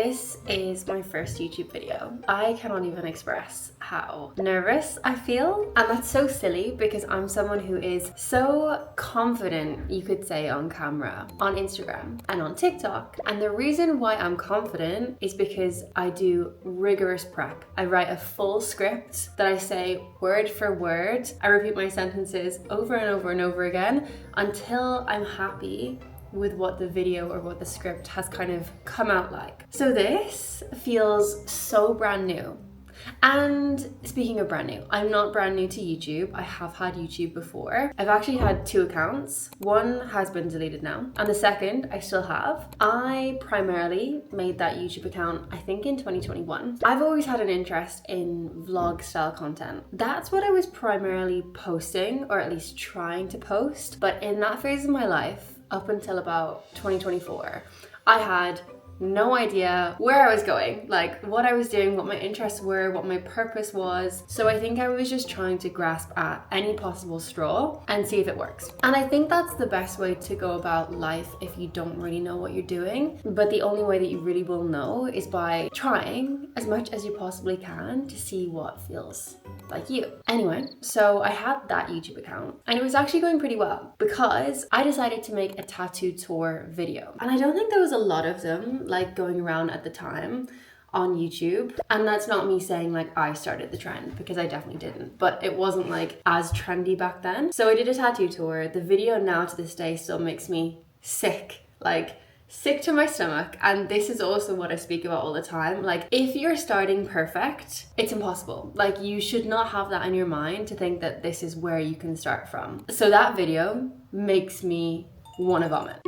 This is my first YouTube video. I cannot even express how nervous I feel. And that's so silly because I'm someone who is so confident, you could say, on camera, on Instagram and on TikTok. And the reason why I'm confident is because I do rigorous prep. I write a full script that I say word for word. I repeat my sentences over and over and over again until I'm happy with what the video or what the script has kind of come out like. So this feels so brand new. And speaking of brand new, I'm not brand new to YouTube. I have had YouTube before. I've actually had 2 accounts. One has been deleted now, and the second I still have. I primarily made that YouTube account, I think, in 2021. I've always had an interest in vlog style content. That's what I was primarily posting, or at least trying to post. But in that phase of my life, up until about 2024, I had no idea where I was going, like what I was doing, what my interests were, what my purpose was. So I think I was just trying to grasp at any possible straw and see if it works. And I think that's the best way to go about life if you don't really know what you're doing. But the only way that you really will know is by trying as much as you possibly can to see what feels like you. Anyway, so I had that YouTube account and it was actually going pretty well because I decided to make a tattoo tour video. And I don't think there was a lot of them like going around at the time on YouTube. And that's not me saying like I started the trend, because I definitely didn't, but it wasn't like as trendy back then. So I did a tattoo tour. The video now to this day still makes me sick, like sick to my stomach. And this is also what I speak about all the time. Like, if you're starting perfect, it's impossible. Like, you should not have that in your mind to think that this is where you can start from. So that video makes me want to vomit.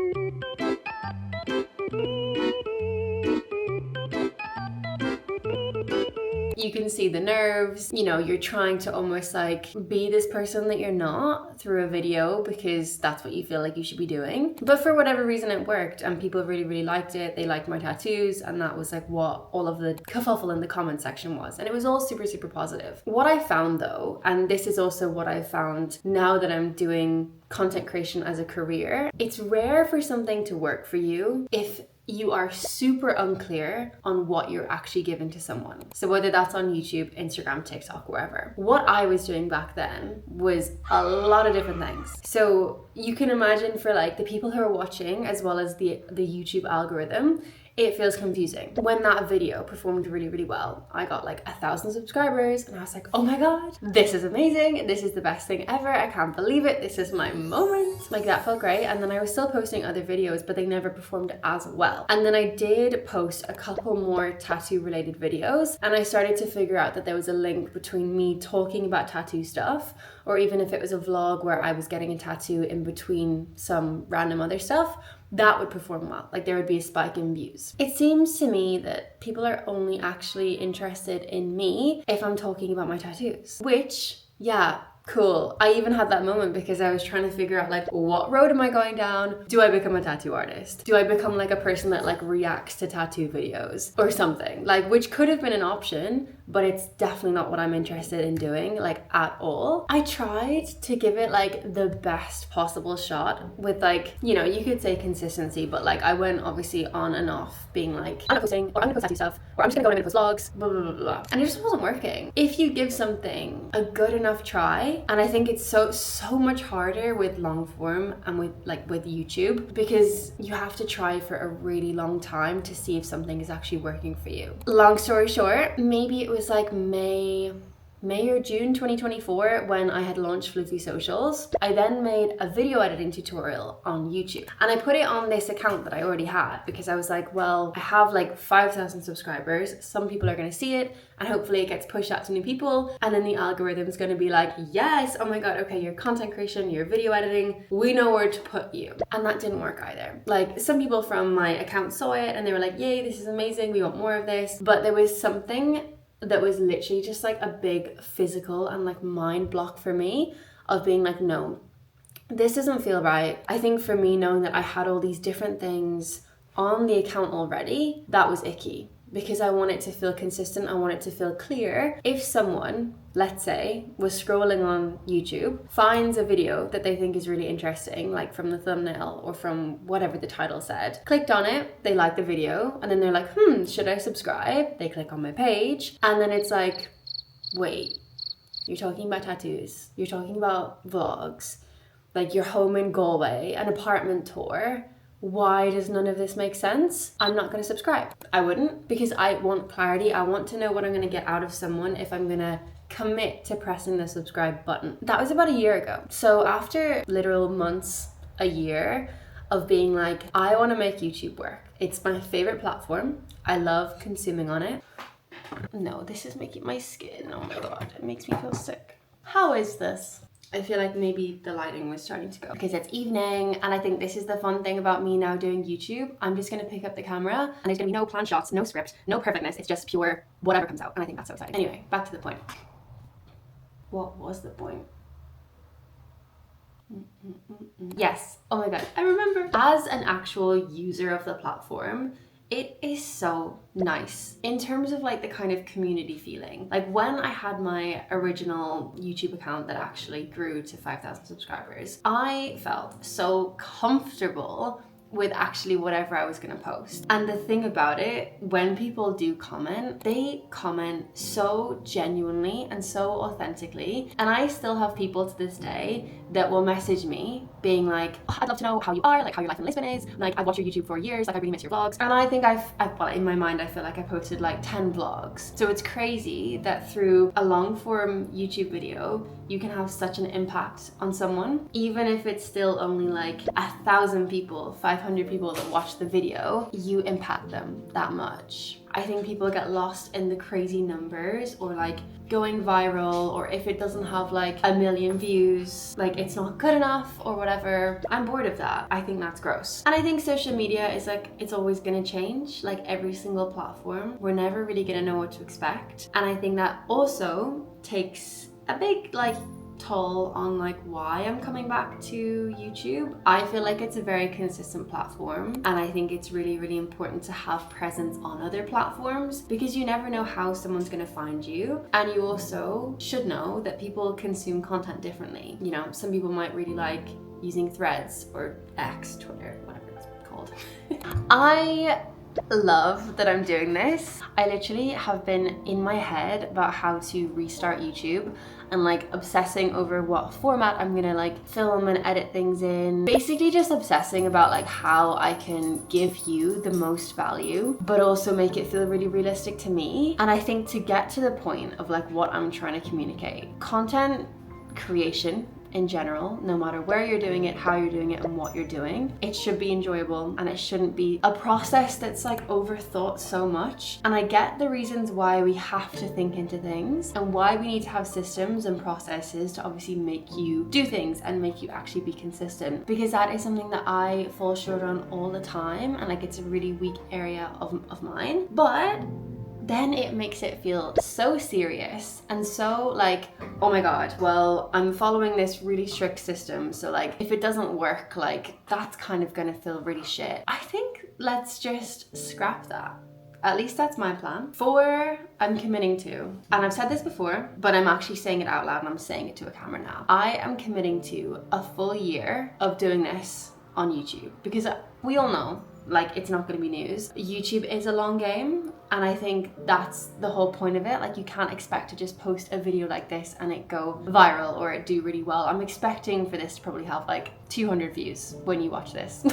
You can see the nerves, you know, you're trying to almost like be this person that you're not through a video because that's what you feel like you should be doing. But for whatever reason it worked and people really, really liked it. They liked my tattoos, and that was like what all of the kerfuffle in the comment section was. And it was all super, super positive. What I found though, and this is also what I've found now that I'm doing content creation as a career, it's rare for something to work for you if you are super unclear on what you're actually giving to someone. So whether that's on YouTube, Instagram, TikTok, wherever. What I was doing back then was a lot of different things. So you can imagine for like the people who are watching, as well as the YouTube algorithm, it feels confusing. When that video performed really, really well, I got like 1,000 subscribers and I was like, oh my God, this is amazing. This is the best thing ever. I can't believe it. This is my moment. Like, that felt great. And then I was still posting other videos, but they never performed as well. And then I did post a couple more tattoo related videos, and I started to figure out that there was a link between me talking about tattoo stuff, or even if it was a vlog where I was getting a tattoo in between some random other stuff, that would perform well. Like, there would be a spike in views. It seems to me that people are only actually interested in me if I'm talking about my tattoos, which, yeah, cool. I even had that moment because I was trying to figure out like, what road am I going down? Do I become a tattoo artist? Do I become like a person that like reacts to tattoo videos or something? Like, which could have been an option, but it's definitely not what I'm interested in doing, like, at all. I tried to give it like the best possible shot with like, you know, you could say consistency, but like I went obviously on and off being like, I'm not posting, or I'm gonna post tattoo stuff, or I'm just gonna go and post vlogs, blah, blah, blah, blah. And it just wasn't working. If you give something a good enough try, and I think it's so much harder with long form and with YouTube, because you have to try for a really long time to see if something is actually working for you. Long story short, maybe it was like May or June 2024 when I had launched Floofy Socials. I then made a video editing tutorial on YouTube, and I put it on this account that I already had because I was like, well, I have like 5,000 subscribers. Some people are going to see it and hopefully it gets pushed out to new people, and then the algorithm is going to be like, yes, oh my God, okay, your content creation, your video editing, we know where to put you. And that didn't work either. Like, some people from my account saw it and they were like, yay, this is amazing, we want more of this. But there was something that was literally just like a big physical and like mind block for me of being like, no, this doesn't feel right. I think for me, knowing that I had all these different things on the account already, that was icky. because I want it to feel consistent. I want it to feel clear. If someone, let's say, was scrolling on YouTube, finds a video that they think is really interesting, like from the thumbnail or from whatever the title said, clicked on it, they like the video, and then they're like, should I subscribe? They click on my page, and then it's like, wait, you're talking about tattoos, you're talking about vlogs, like your home in Galway, an apartment tour. Why does none of this make sense? I'm not going to subscribe. I wouldn't, because I want clarity. I want to know what I'm going to get out of someone if I'm going to commit to pressing the subscribe button. That was about a year ago. So after literal months, a year of being like, I want to make YouTube work. It's my favorite platform. I love consuming on it. No, this is making my skin, oh my God, it makes me feel sick. How is this? I feel like maybe the lighting was starting to go because it's evening, and I think this is the fun thing about me now doing YouTube. I'm just gonna pick up the camera and there's gonna be no planned shots, no script, no perfectness. It's just pure whatever comes out, and I think that's so exciting. Anyway, back to the point. What was the point? Yes, oh my God, I remember. As an actual user of the platform, it is so nice in terms of like the kind of community feeling. Like when I had my original YouTube account that actually grew to 5,000 subscribers, I felt so comfortable with actually whatever I was gonna post. And the thing about it, when people do comment, they comment so genuinely and so authentically. And I still have people to this day that will message me being like, oh, I'd love to know how you are, like how your life in Lisbon is. Like, I've watched your YouTube for years, like I really miss your vlogs. And I think well, in my mind, I feel like I posted like 10 vlogs. So it's crazy that through a long form YouTube video, you can have such an impact on someone. Even if it's still only like 1,000 people, 500 people that watch the video, you impact them that much. I think people get lost in the crazy numbers or like going viral, or if it doesn't have like 1 million views, like it's not good enough or whatever. I'm bored of that. I think that's gross. And I think social media is like, it's always gonna change, like every single platform. We're never really gonna know what to expect. And I think that also takes a big like toll on like why I'm coming back to YouTube. I feel like it's a very consistent platform, and I think it's really, really important to have presence on other platforms because you never know how someone's gonna find you. And you also should know that people consume content differently. You know, some people might really like using Threads or X, Twitter, whatever it's called. I love that I'm doing this. I literally have been in my head about how to restart YouTube and like obsessing over what format I'm gonna like film and edit things in. Basically just obsessing about like how I can give you the most value, but also make it feel really realistic to me. And I think to get to the point of like what I'm trying to communicate, content creation in general, no matter where you're doing it, how you're doing it, and what you're doing, it should be enjoyable, and it shouldn't be a process that's like overthought so much. And I get the reasons why we have to think into things and why we need to have systems and processes to obviously make you do things and make you actually be consistent, because that is something that I fall short on all the time, and like it's a really weak area of mine. But then it makes it feel so serious and so like, oh my God, well, I'm following this really strict system, so like if it doesn't work, like that's kind of gonna feel really shit. I think let's just scrap that. At least that's my plan. I'm committing to, and I've said this before, but I'm actually saying it out loud and I'm saying it to a camera now. I am committing to a full year of doing this on YouTube, because we all know, like, it's not going to be news. YouTube is a long game, and I think that's the whole point of it. Like, you can't expect to just post a video like this and it go viral or it do really well. I'm expecting for this to probably have like 200 views when you watch this.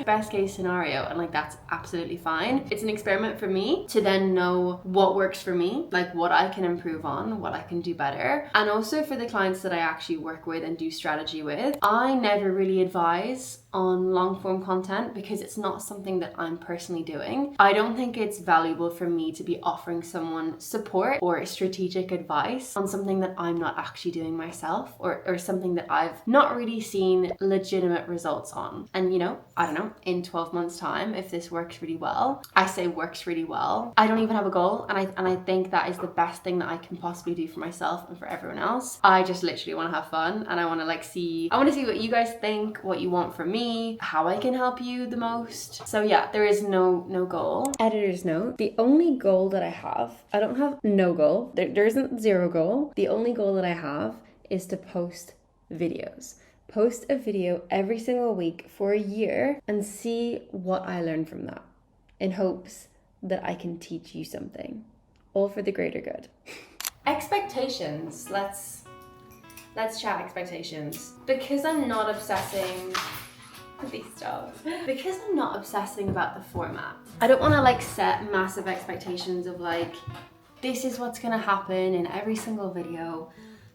Best case scenario, and like that's absolutely fine. It's an experiment for me to then know what works for me, like what I can improve on, what I can do better. And also for the clients that I actually work with and do strategy with, I never really advise on long form content because it's not something that I'm personally doing. I don't think it's valuable for me to be offering someone support or strategic advice on something that I'm not actually doing myself, or something that I've not really seen seen legitimate results on. And you know, I don't know, in 12 months time, if this works really well, I say works really well, I don't even have a goal. And I think that is the best thing that I can possibly do for myself and for everyone else. I just literally want to have fun, and I want to see what you guys think, what you want from me, how I can help you the most. So yeah, there is no goal. Editor's note, the only goal that I have, I don't have no goal. There isn't zero goal. The only goal that I have is to post videos. Post a video every single week for a year and see what I learn from that, in hopes that I can teach you something, all for the greater good. Expectations. Let's chat expectations. Because I'm not obsessing because I'm not obsessing about the format, I don't want to set massive expectations of this is what's gonna happen in every single video,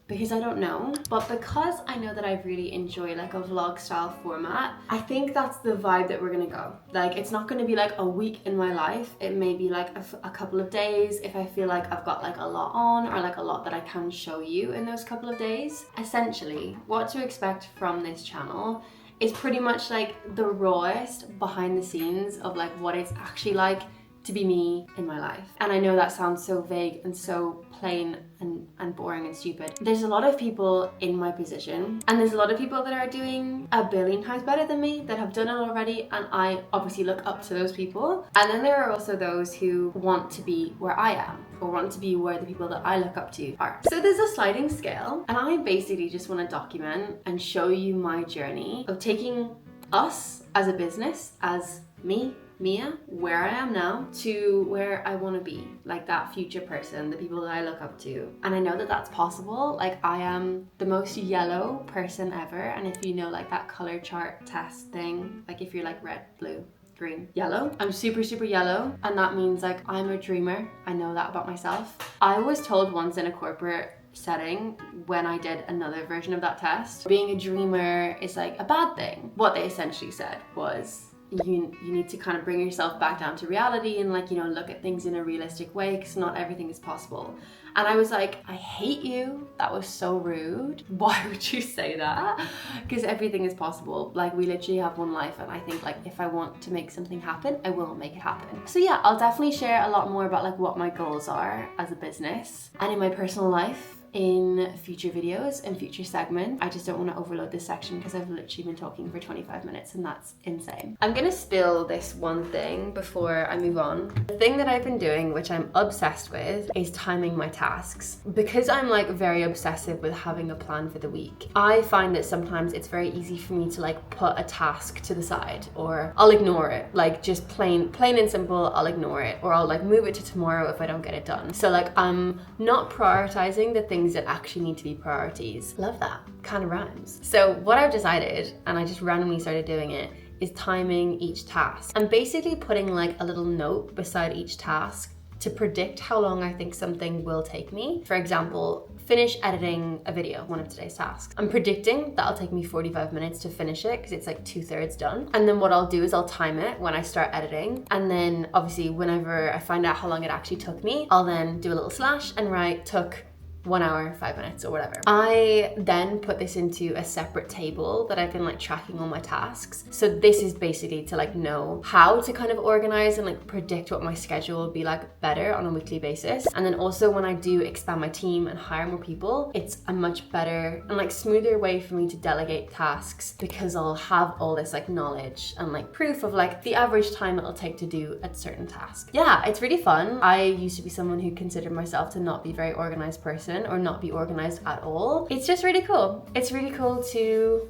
because I don't know. But because I know that I really enjoy a vlog style format, I think that's the vibe that we're gonna go. It's not gonna be a week in my life. It may be a couple of days if I feel like I've got a lot on, or a lot that I can show you in those couple of days. Essentially, what to expect from this channel is pretty much the rawest behind the scenes of what it's actually like to be me in my life. And I know that sounds so vague and so plain and boring and stupid. There's a lot of people in my position, and there's a lot of people that are doing a billion times better than me, that have done it already, and I obviously look up to those people. And then there are also those who want to be where I am, or want to be where the people that I look up to are. So there's a sliding scale, and I basically just want to document and show you my journey of taking us as a business, as me, Mia, where I am now, to where I want to be, that future person, the people that I look up to. And I know that that's possible. I am the most yellow person ever, and if you know that color chart test thing, if you're red, blue, green, yellow, I'm super yellow, and that means I'm a dreamer. I know that about myself. I was told once in a corporate setting, when I did another version of that test, being a dreamer is a bad thing. What they essentially said was, you need to kind of bring yourself back down to reality and look at things in a realistic way, because not everything is possible. And I was I hate you. That was so rude. Why would you say that? Because everything is possible. We literally have one life, and I think if I want to make something happen, I will make it happen. So yeah, I'll definitely share a lot more about what my goals are as a business and in my personal life in future videos and future segments. I just don't want to overload this section because I've literally been talking for 25 minutes, and that's insane. I'm gonna spill this one thing before I move on. The thing that I've been doing, which I'm obsessed with, is timing my tasks. Because I'm very obsessive with having a plan for the week, I find that sometimes it's very easy for me to put a task to the side, or I'll ignore it. Just plain and simple, I'll ignore it, or I'll move it to tomorrow if I don't get it done. So I'm not prioritizing the things that actually need to be priorities. Love that. Kind of rhymes. So what I've decided, and I just randomly started doing it, is timing each task. I'm basically putting a little note beside each task to predict how long I think something will take me. For example, finish editing a video, one of today's tasks. I'm predicting that'll take me 45 minutes to finish it, because it's 2/3 done. And then what I'll do is I'll time it when I start editing. And then obviously whenever I find out how long it actually took me, I'll then do a little slash and write took 1 hour, 5 minutes, or whatever. I then put this into a separate table that I've been tracking all my tasks. So this is basically to know how to kind of organize and predict what my schedule will be better on a weekly basis. And then also when I do expand my team and hire more people, it's a much better and smoother way for me to delegate tasks, because I'll have all this knowledge and proof of the average time it'll take to do a certain task. Yeah, it's really fun. I used to be someone who considered myself to not be a very organized person, or not be organized at all. It's just really cool. It's really cool to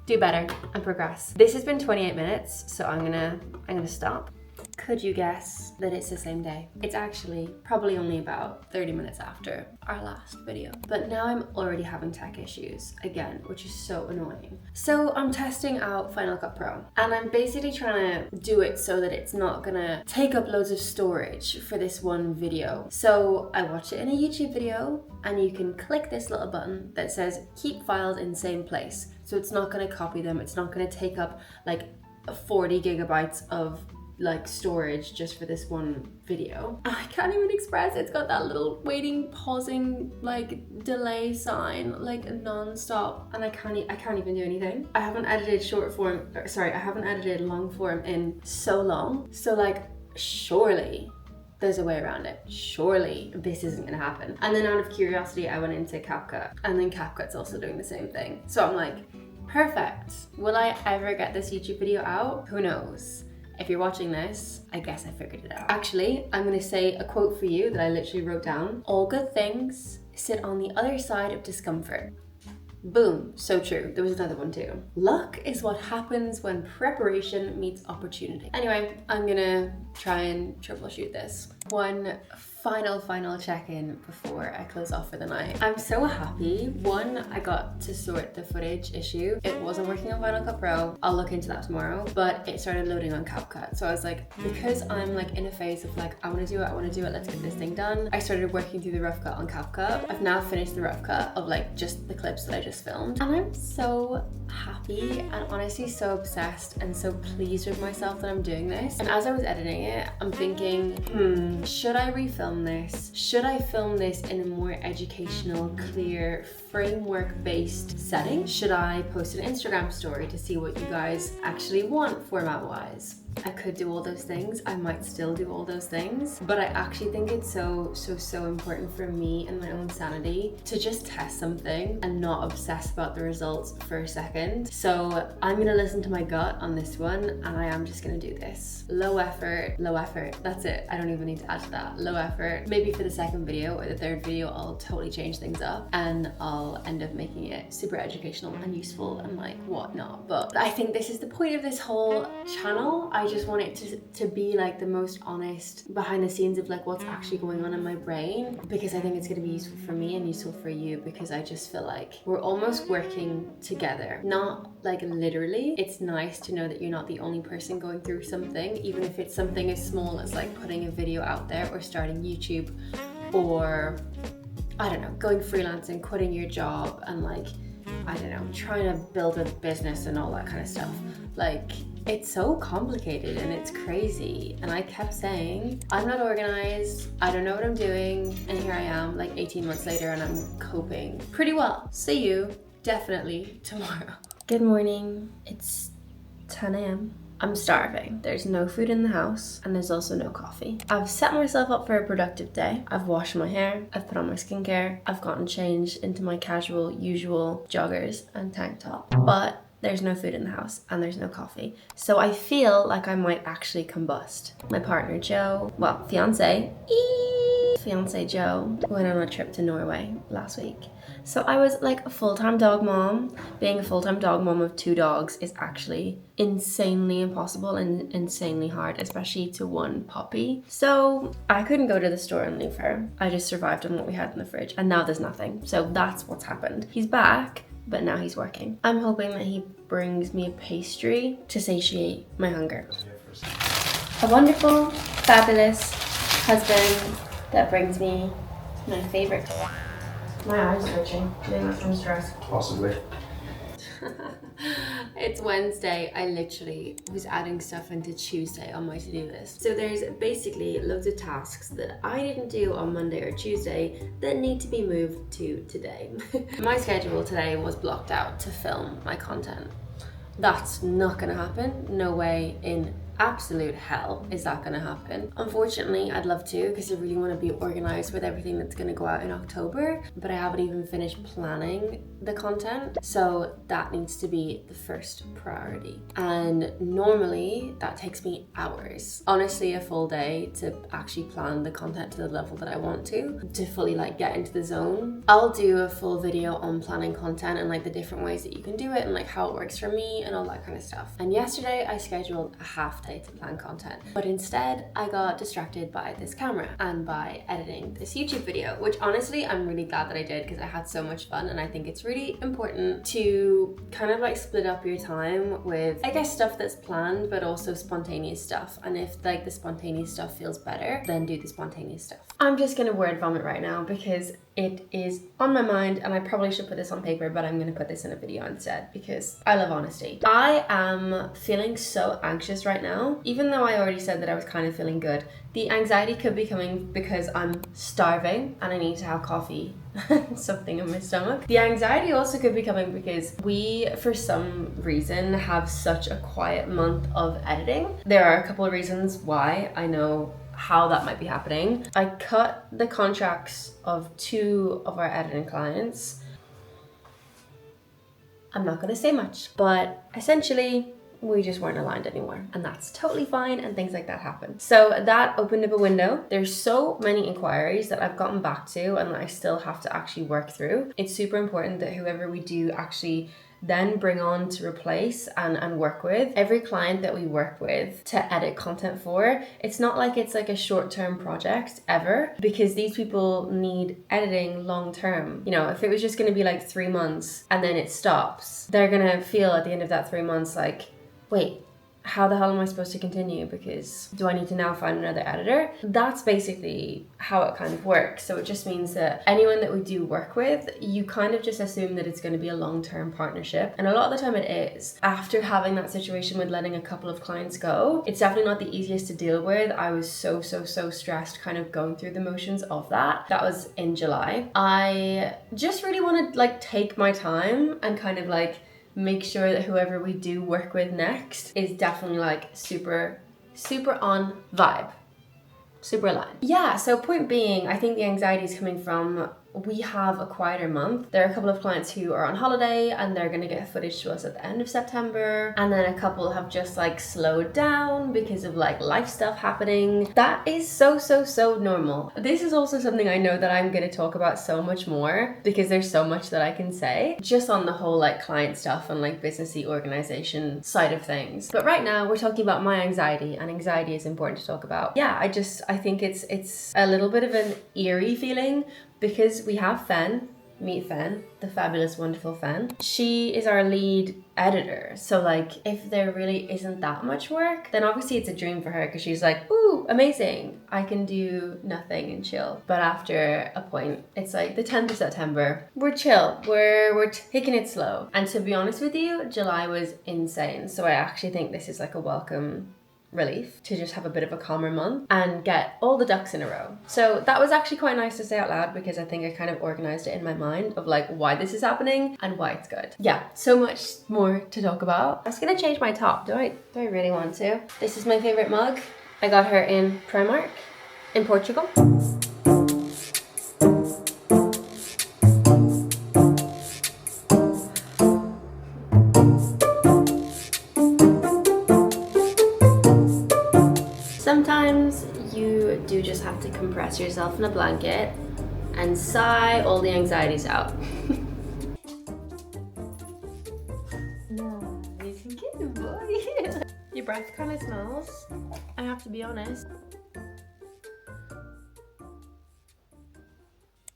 do better and progress. This has been 28 minutes, so I'm gonna stop. Could you guess that it's the same day? It's actually probably only about 30 minutes after our last video. But now I'm already having tech issues again, which is so annoying. So I'm testing out Final Cut Pro, and I'm basically trying to do it so that it's not gonna take up loads of storage for this one video. So I watched it in a YouTube video, and you can click this little button that says keep files in same place. So it's not gonna copy them. It's not gonna take up 40 gigabytes of like storage just for this one video. I can't even express it. It's got that little waiting, pausing, like delay sign, like non-stop, and I can't even do anything. I haven't edited I haven't edited long form in so long. So like, surely there's a way around it. Surely this isn't gonna happen. And then out of curiosity, I went into CapCut, and then CapCut's also doing the same thing. So I'm like, perfect. Will I ever get this YouTube video out? Who knows? If you're watching this, I guess I figured it out. Actually, I'm gonna say a quote for you that I literally wrote down. All good things sit on the other side of discomfort. Boom, so true. There was another one too. Luck is what happens when preparation meets opportunity. Anyway, I'm gonna try and troubleshoot this. One final check-in before I close off for the night. I'm so happy. One, I got to sort the footage issue. It wasn't working on Final Cut Pro. I'll look into that tomorrow, but it started loading on CapCut. So I was like, because I'm like in a phase of like, I wanna do it, let's get this thing done. I started working through the rough cut on CapCut. I've now finished the rough cut of like just the clips that I just filmed. And I'm so happy and honestly so obsessed and so pleased with myself that I'm doing this. And as I was editing it, I'm thinking, should I refilm this? Should I film this in a more educational, clear, framework-based setting? Should I post an Instagram story to see what you guys actually want format-wise? I could do all those things. I might still do all those things, but I actually think it's so important for me and my own sanity to just test something and not obsess about the results for a second. So I'm gonna listen to my gut on this one, and I am just gonna do this. Low effort. That's it. I don't even need to add to that. Low effort. Maybe for the second video or the third video, I'll totally change things up and I'll end up making it super educational and useful and like whatnot. But I think this is the point of this whole channel. I just want it to be like the most honest behind the scenes of like what's actually going on in my brain, because I think it's going to be useful for me and useful for you, because I just feel like we're almost working together. Not like literally. It's nice to know that you're not the only person going through something, even if it's something as small as like putting a video out there or starting YouTube, or I don't know, going freelance and quitting your job and like, I don't know, trying to build a business and all that kind of stuff. Like, it's so complicated and it's crazy. And I kept saying, I'm not organized, I don't know what I'm doing. And here I am like 18 months later and I'm coping pretty well. See you definitely tomorrow. Good morning. It's 10 a.m. I'm starving. There's no food in the house and there's also no coffee. I've set myself up for a productive day. I've washed my hair, I've put on my skincare, I've gotten changed into my casual, usual joggers and tank top. But there's no food in the house and there's no coffee. So I feel like I might actually combust. My partner Joe, well, fiance Joe, went on a trip to Norway last week. So I was like a full-time dog mom. Being a full-time dog mom of 2 dogs is actually insanely impossible and insanely hard, especially to one puppy. So I couldn't go to the store and leave her. I just survived on what we had in the fridge, and now there's nothing. So that's what's happened. He's back, but now he's working. I'm hoping that he brings me a pastry to satiate my hunger. A wonderful, fabulous husband that brings me my favorite. My eyes are itching. Maybe that's from stress. Possibly. It's Wednesday. I literally was adding stuff into Tuesday on my to-do list. So there's basically loads of tasks that I didn't do on Monday or Tuesday that need to be moved to today. My schedule today was blocked out to film my content. That's not gonna happen. No way in absolute hell is that gonna happen. Unfortunately, I'd love to, because I really want to be organized with everything that's gonna go out in October, but I haven't even finished planning the content, so that needs to be the first priority. And normally that takes me hours, honestly a full day, to actually plan the content to the level that I want to fully like get into the zone. I'll do a full video on planning content and like the different ways that you can do it and like how it works for me and all that kind of stuff. And yesterday I scheduled a half day to plan content, but instead I got distracted by this camera and by editing this YouTube video, which honestly I'm really glad that I did, because I had so much fun. And I think it's really important to kind of like split up your time with, I guess, stuff that's planned but also spontaneous stuff. And if like the spontaneous stuff feels better, then do the spontaneous stuff. I'm just gonna word vomit right now because it is on my mind, and I probably should put this on paper, but I'm gonna put this in a video instead because I love honesty. I am feeling so anxious right now now, even though I already said that I was kind of feeling good, the anxiety could be coming because I'm starving and I need to have coffee, something in my stomach. The anxiety also could be coming because we, for some reason, have such a quiet month of editing. There are a couple of reasons why. I know how that might be happening. I cut the contracts of 2 of our editing clients. I'm not gonna say much, but essentially we just weren't aligned anymore, and that's totally fine, and things like that happen. So that opened up a window. There's so many inquiries that I've gotten back to and that I still have to actually work through. It's super important that whoever we do actually then bring on to replace and work with, every client that we work with to edit content for, it's not like it's like a short-term project ever, because these people need editing long-term. You know, if it was just going to be like 3 months and then it stops, they're gonna feel at the end of that 3 months like, wait, how the hell am I supposed to continue? Because do I need to now find another editor? That's basically how it kind of works. So it just means that anyone that we do work with, you kind of just assume that it's going to be a long-term partnership. And a lot of the time it is. After having that situation with letting a couple of clients go, it's definitely not the easiest to deal with. I was so stressed kind of going through the motions of that. That was in July. I just really want to like take my time and kind of like make sure that whoever we do work with next is definitely like super on vibe, super aligned. Yeah, so point being, I think the anxiety is coming from, we have a quieter month. There are a couple of clients who are on holiday and they're gonna get footage to us at the end of September. And then a couple have just like slowed down because of like life stuff happening. That is so normal. This is also something I know that I'm gonna talk about so much more because there's so much that I can say just on the whole like client stuff and like businessy organization side of things. But right now we're talking about my anxiety, and anxiety is important to talk about. Yeah, I think it's a little bit of an eerie feeling, because we have Fen, meet Fen, the fabulous, wonderful Fen. She is our lead editor. So like, if there really isn't that much work, then obviously it's a dream for her, because she's like, ooh, amazing, I can do nothing and chill. But after a point, it's like the 10th of September, we're chill, we're taking it slow. And to be honest with you, July was insane. So I actually think this is like a welcome relief to just have a bit of a calmer month and get all the ducks in a row. So that was actually quite nice to say out loud, because I think I kind of organized it in my mind of like why this is happening and why it's good. Yeah, so much more to talk about. I was gonna change my top. Do I really want to? This is my favorite mug. I got her in Primark in Portugal. Sometimes you do just have to compress yourself in a blanket and sigh all the anxieties out. No, you can get the boy. Your breath kind of smells, I have to be honest.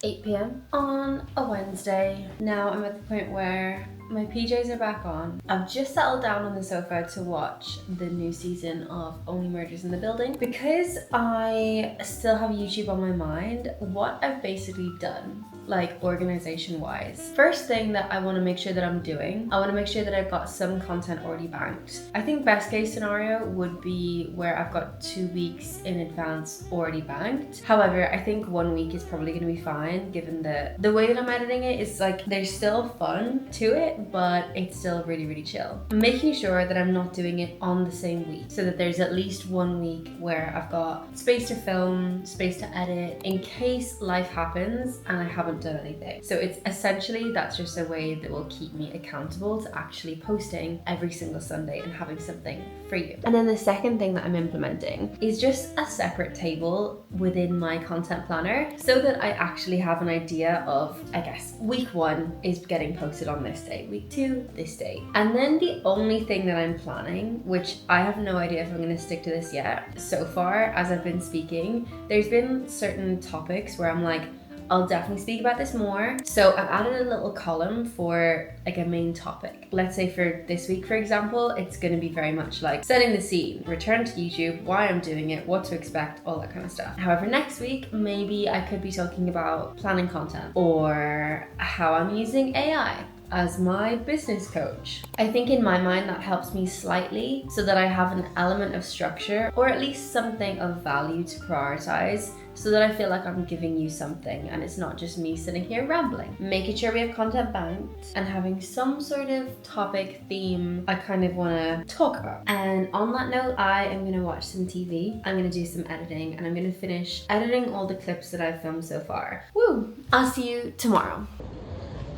8 p.m. on a Wednesday. Now I'm at the point where my PJs are back on. I've just settled down on the sofa to watch the new season of Only Murders in the Building. Because I still have YouTube on my mind, what I've basically done, like organization wise, first thing that I want to make sure that I'm doing, I want to make sure that I've got some content already banked. I think best case scenario would be where I've got 2 weeks in advance already banked. However, I think 1 week is probably going to be fine, given the way that I'm editing it is like, there's still fun to it, but it's still really chill. I'm making sure that I'm not doing it on the same week, so that there's at least 1 week where I've got space to film, space to edit, in case life happens and I haven't done anything. So it's essentially, that's just a way that will keep me accountable to actually posting every single Sunday and having something for you. And then the second thing that I'm implementing is just a separate table within my content planner, so that I actually have an idea of, I guess, week 1 is getting posted on this day, week 2 this day. And then the only thing that I'm planning, which I have no idea if I'm going to stick to this yet, so far as I've been speaking, there's been certain topics where I'm like, I'll definitely speak about this more. So I've added a little column for like a main topic. Let's say for this week, for example, it's going to be very much like setting the scene, return to YouTube, why I'm doing it, what to expect, all that kind of stuff. However, next week, maybe I could be talking about planning content or how I'm using AI. as my business coach. I think in my mind that helps me slightly so that I have an element of structure or at least something of value to prioritize, so that I feel like I'm giving you something and it's not just me sitting here rambling. Making sure we have content banked and having some sort of topic theme I kind of want to talk about. And on that note, I am going to watch some TV, I'm going to do some editing, and I'm going to finish editing all the clips that I've filmed so far. Woo! I'll see you tomorrow.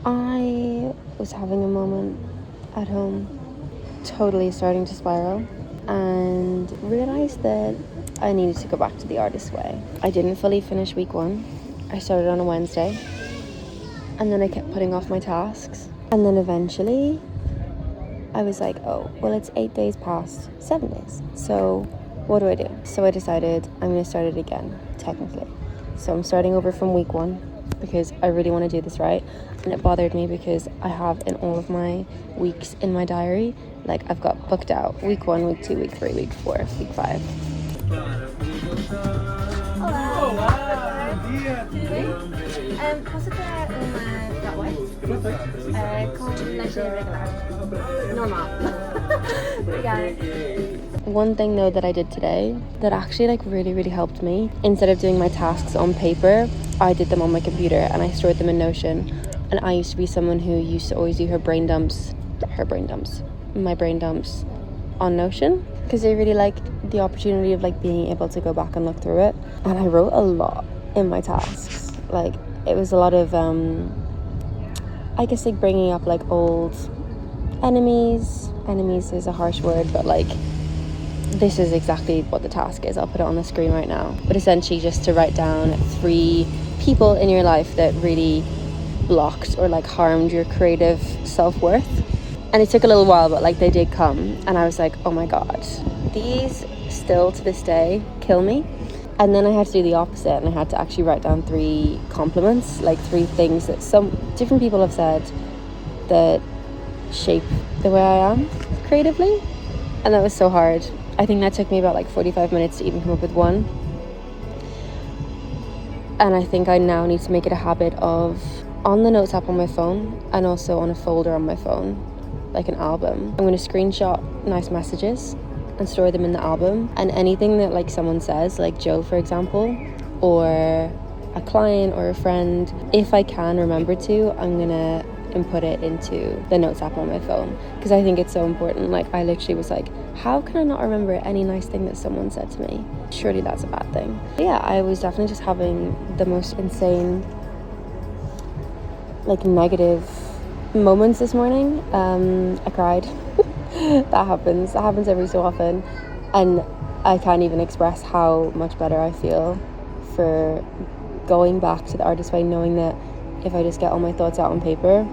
I was having a moment at home, totally starting to spiral, and realised that I needed to go back to the artist way. I didn't fully finish week 1. I started on a Wednesday, and then I kept putting off my tasks, and then eventually I was like, oh, well, it's 8 days past 7 days, so what do I do? So I decided I'm going to start it again, technically. So I'm starting over from week 1 because I really want to do this right, and it bothered me because I have in all of my weeks in my diary, like I've got booked out week 1, week 2, week 3, week 4, week 5. Cosa c'è un flat white? Con leche regular. Normal. One thing though that I did today that actually like really helped me, instead of doing my tasks on paper, I did them on my computer and I stored them in Notion. And I used to be someone who used to always do my brain dumps on Notion, because I really like the opportunity of like being able to go back and look through it. And I wrote a lot in my tasks. Like it was a lot of I guess like bringing up like old enemies is a harsh word, but like this is exactly what the task is. I'll put it on the screen right now, but essentially just to write down 3 people in your life that really blocked or like harmed your creative self-worth. And it took a little while, but like they did come, and I was like, oh my god, these still to this day kill me. And then I had to do the opposite, and I had to actually write down 3 compliments, like 3 things that some different people have said that shape the way I am creatively. And that was so hard. I think that took me about like 45 minutes to even come up with one. And I think I now need to make it a habit of, on the notes app on my phone and also on a folder on my phone, like an album, I'm going to screenshot nice messages and store them in the album. And anything that like someone says, like Joe for example, or a client or a friend, if I can remember to, I'm gonna input it into the notes app on my phone, because I think it's so important. Like I literally was like, how can I not remember any nice thing that someone said to me? Surely that's a bad thing. But yeah, I was definitely just having the most insane like negative moments this morning. I cried. that happens every so often, and I can't even express how much better I feel for going back to the artist way, knowing that if I just get all my thoughts out on paper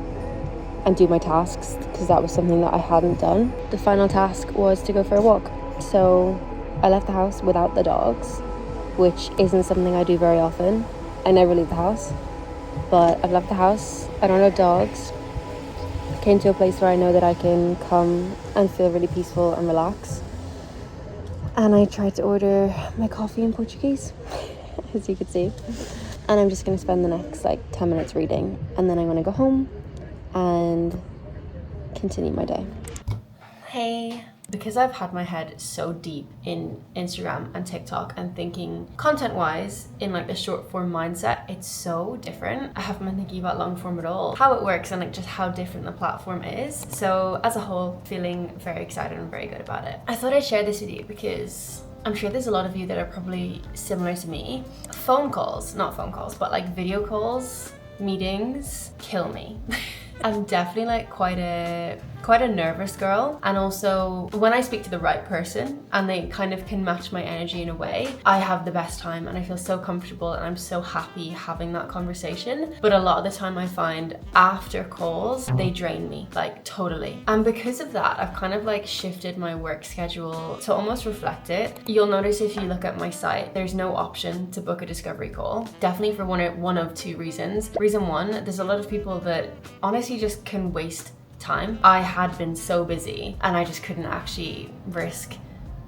and do my tasks, because that was something that I hadn't done. The final task was to go for a walk. So I left the house without the dogs, which isn't something I do very often. I never leave the house, but I've left the house. I don't have dogs. Came to a place where I know that I can come and feel really peaceful and relax. And I tried to order my coffee in Portuguese, as you could see. And I'm just going to spend the next like 10 minutes reading, and then I'm going to go home and continue my day. Hey. Because I've had my head so deep in Instagram and TikTok and thinking content-wise in like the short form mindset, it's so different. I haven't been thinking about long form at all, how it works and like just how different the platform is. So as a whole, feeling very excited and very good about it. I thought I'd share this with you because I'm sure there's a lot of you that are probably similar to me. Not phone calls, but like video calls, meetings, kill me. I'm definitely like quite a nervous girl, and also when I speak to the right person and they kind of can match my energy in a way, I have the best time and I feel so comfortable and I'm so happy having that conversation. But a lot of the time I find after calls they drain me, like totally. And because of that, I've kind of like shifted my work schedule to almost reflect it. You'll notice if you look at my site, there's no option to book a discovery call, definitely for one of 2 reasons. Reason 1, there's a lot of people that honestly just can waste time. I had been so busy and I just couldn't actually risk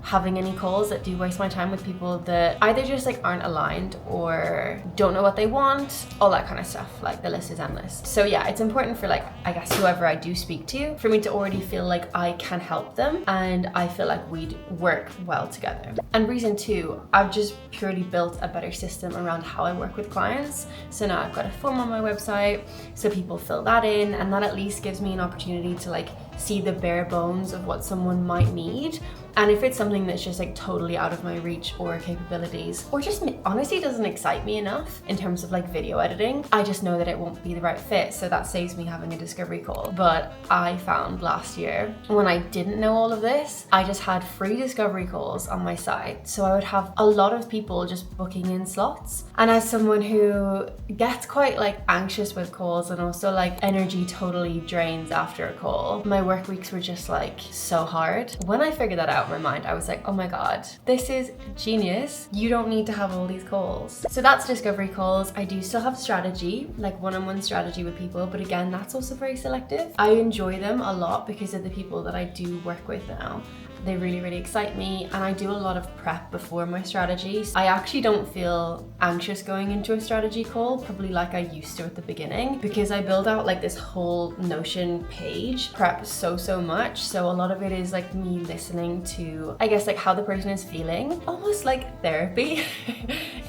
having any calls that do waste my time with people that either just like aren't aligned or don't know what they want, all that kind of stuff. Like the list is endless. So yeah, it's important for like, I guess whoever I do speak to, for me to already feel like I can help them and I feel like we'd work well together. And reason two, I've just purely built a better system around how I work with clients. So now I've got a form on my website, so people fill that in, and that at least gives me an opportunity to like see the bare bones of what someone might need. And if it's something that's just like totally out of my reach or capabilities, or just honestly doesn't excite me enough in terms of like video editing, I just know that it won't be the right fit. So that saves me having a discovery call. But I found last year, when I didn't know all of this, I just had free discovery calls on my site. So I would have a lot of people just booking in slots. And as someone who gets quite like anxious with calls and also like energy totally drains after a call, my work weeks were just like so hard. When I figured that out in my mind, I was like, oh my God, this is genius. You don't need to have all these calls. So that's discovery calls. I do still have strategy, like one-on-one strategy with people, but again, that's also very selective. I enjoy them a lot because of the people that I do work with now. They really, really excite me, and I do a lot of prep before my strategies. I actually don't feel anxious going into a strategy call, probably like I used to at the beginning, because I build out like this whole Notion page, prep so much. So a lot of it is like me listening to, I guess, like how the person is feeling, almost like therapy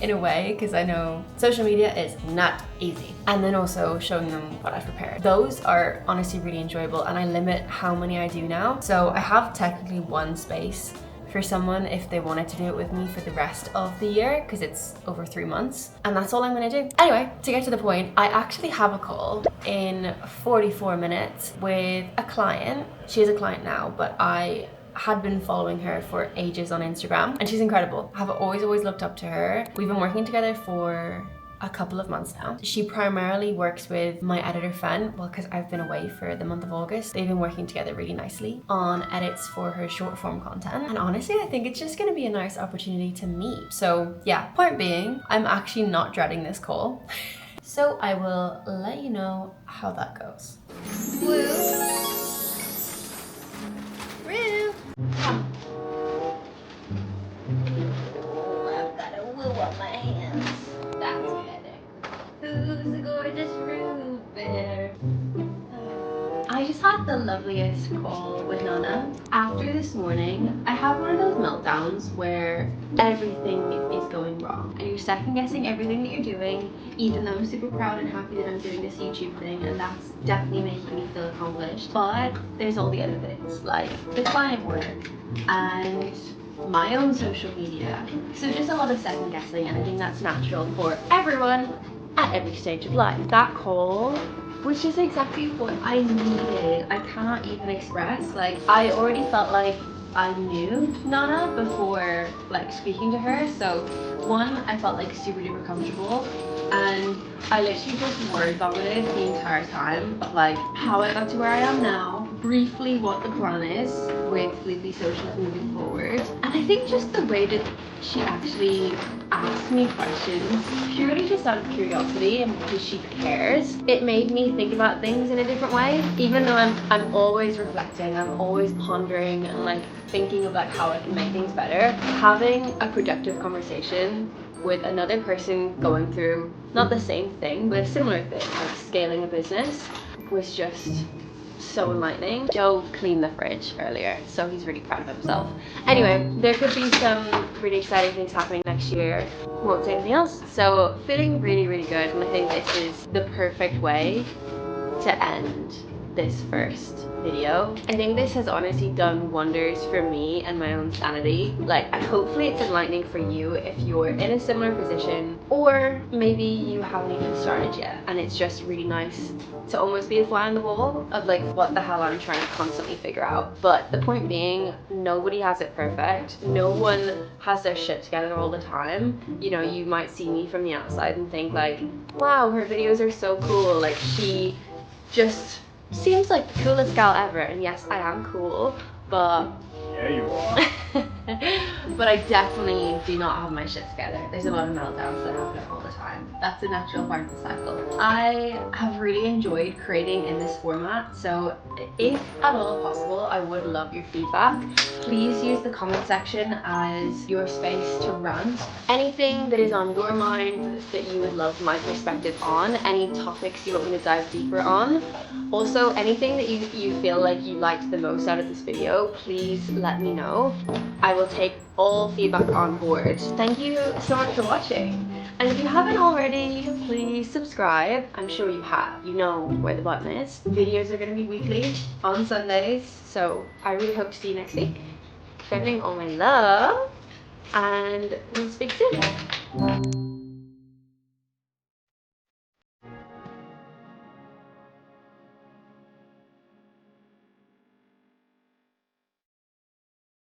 in a way, because I know social media is not easy. And then also showing them what I've prepared. Those are honestly really enjoyable, and I limit how many I do now. So I have technically one space for someone if they wanted to do it with me for the rest of the year, because it's over 3 months, and that's all I'm gonna do. Anyway, to get to the point, I actually have a call in 44 minutes with a client. She is a client now, but I had been following her for ages on Instagram, and she's incredible. I've always looked up to her. We've been working together for a couple of months now. She primarily works with my editor Fen, well, because I've been away for the month of August. They've been working together really nicely on edits for her short form content. And honestly, I think it's just gonna be a nice opportunity to meet. So yeah, point being, I'm actually not dreading this call. So I will let you know how that goes. Woo! Woo! Come. I've got a woo on my hands. That's better. Who's a gorgeous root bear? I just had the loveliest call with Nana. After this morning, I have one of those meltdowns where everything is going wrong and you're second guessing everything that you're doing, even though I'm super proud and happy that I'm doing this YouTube thing, and that's definitely making me feel accomplished. But there's all the other things, like the client work and my own social media. So just a lot of second guessing, and I think that's natural for everyone at every stage of life. That call, which is exactly what I needed. I cannot even express, like, I already felt like I knew Nana before like speaking to her. So one, I felt like super duper comfortable, and I literally just word vomited the entire time, but like how I got to where I am now, briefly what the plan is with Sleepy Socials moving forward. And I think just the way that she actually asked me questions, purely just out of curiosity and because she cares, it made me think about things in a different way. Even though I'm always reflecting, I'm always pondering and like thinking about how I can make things better, having a productive conversation with another person going through not the same thing but a similar thing, like scaling a business, was just so enlightening. Joe cleaned the fridge earlier, so he's really proud of himself. Anyway, there could be some really exciting things happening next year. Won't say anything else. So feeling really, really good, and I think this is the perfect way to end this first video. I think this has honestly done wonders for me and my own sanity. Like, hopefully it's enlightening for you if you're in a similar position, or maybe you haven't even started yet and it's just really nice to almost be a fly on the wall of like what the hell I'm trying to constantly figure out. But the point being, nobody has it perfect. No one has their shit together all the time. You know, you might see me from the outside and think like, wow, her videos are so cool, like she just seems like the coolest gal ever. And yes, I am cool, but Yeah, you are. But I definitely do not have my shit together. There's a lot of meltdowns that happen all the time. That's a natural part of the cycle. I have really enjoyed creating in this format, so if at all possible, I would love your feedback. Please use the comment section as your space to rant. Anything that is on your mind that you would love my perspective on, any topics you want me to dive deeper on. Also, anything that you feel like you liked the most out of this video, please let me know. I will take all feedback on board. Thank you so much for watching. And if you haven't already, please subscribe. I'm sure you have. You know where the button is. Videos are going to be weekly on Sundays. So I really hope to see you next week. Sending all my love. And we'll speak soon.